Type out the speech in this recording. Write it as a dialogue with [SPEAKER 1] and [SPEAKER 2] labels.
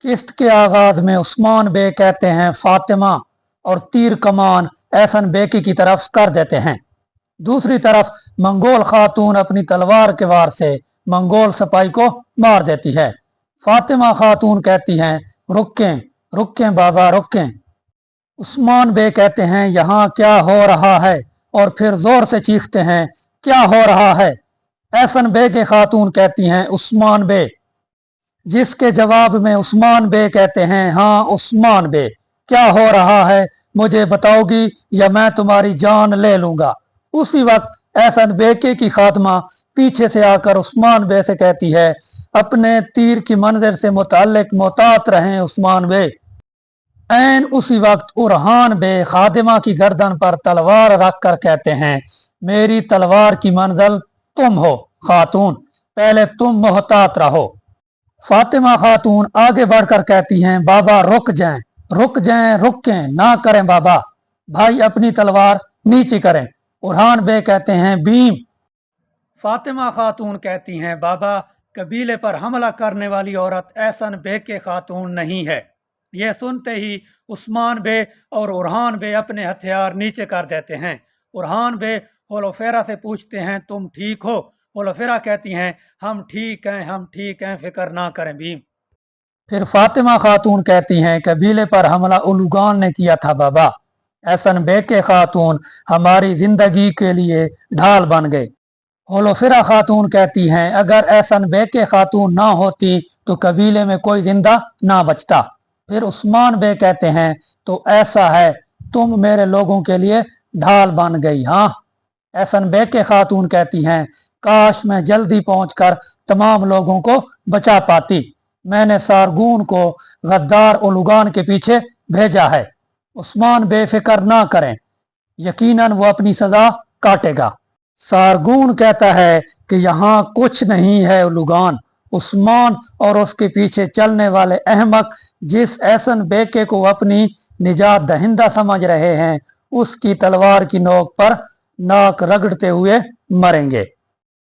[SPEAKER 1] किस्त के आगाज में उस्मान बे कहते हैं फातिमा और तीर कमान एहसन बेकी की तरफ कर देते हैं। दूसरी तरफ मंगोल खातून अपनी तलवार के वार से मंगोल सिपाही को मार देती है। फातिमा खातून कहती हैं रुकें रुकें बाबा रुकें। उस्मान बे कहते हैं यहाँ क्या हो रहा है, और फिर जोर से चीखते हैं क्या हो रहा है। एहसन बे के खातून कहती हैं उस्मान बे, जिसके जवाब में उस्मान बे कहते हैं हाँ उस्मान बे, क्या हो रहा है मुझे बताओगी या मैं तुम्हारी जान ले लूंगा। उसी वक्त एहसन बेके की खात्मा पीछे से आकर उस्मान बे से कहती है अपने तीर की मंजिल से मुताल्लिक मोहतात रहें उस्मान बे। ऐन उसी वक्त उरहान बे खादिमा की गर्दन पर तलवार रख कर कहते हैं मेरी तलवार की मंजिल तुम हो खातून, पहले तुम मोहतात रहो। फातिमा खातून आगे बढ़कर कहती हैं बाबा रुक जाएं रुक जाएं रुकें ना करें बाबा, भाई अपनी तलवार नीचे करें। उरहान बे कहते हैं बीम। फातिमा खातून कहती हैं बाबा कबीले पर हमला करने वाली औरत एहसन बे के खातून नहीं है। यह सुनते ही उस्मान बे और उरहान बे अपने हथियार नीचे कर देते हैं। उरहान बे होलोफेरा से पूछते हैं तुम ठीक हो। होलोफेरा कहती हैं हम ठीक हैं फिक्र ना करें भीम। फिर फातिमा खातून कहती हैं कबीले पर हमला उलूगान ने किया था बाबा, एहसन बे के खातून हमारी जिंदगी के लिए ढाल बन गए। होलोफेरा खातून कहती हैं अगर एहसन बे के खातून ना होती तो कबीले में कोई जिंदा ना बचता। फिर उस्मान बे कहते हैं तो ऐसा है तुम मेरे लोगों के लिए ढाल बन गई। हाँ। एहसन बे के खातून कहती हैं काश मैं जल्दी पहुंचकर तमाम लोगों को बचा पाती, मैंने सारगून को गद्दार उलूगान के पीछे भेजा है। उस्मान बेफिक्र ना करें, यकीनन वो अपनी सजा काटेगा। सारगून कहता है कि यहाँ कुछ नहीं है उलूगान, उस्मान और उसके पीछे चलने वाले अहमक जिस एहसन बेके को अपनी निजात दहिंदा समझ रहे हैं उसकी तलवार की नोक पर नाक रगड़ते हुए मरेंगे।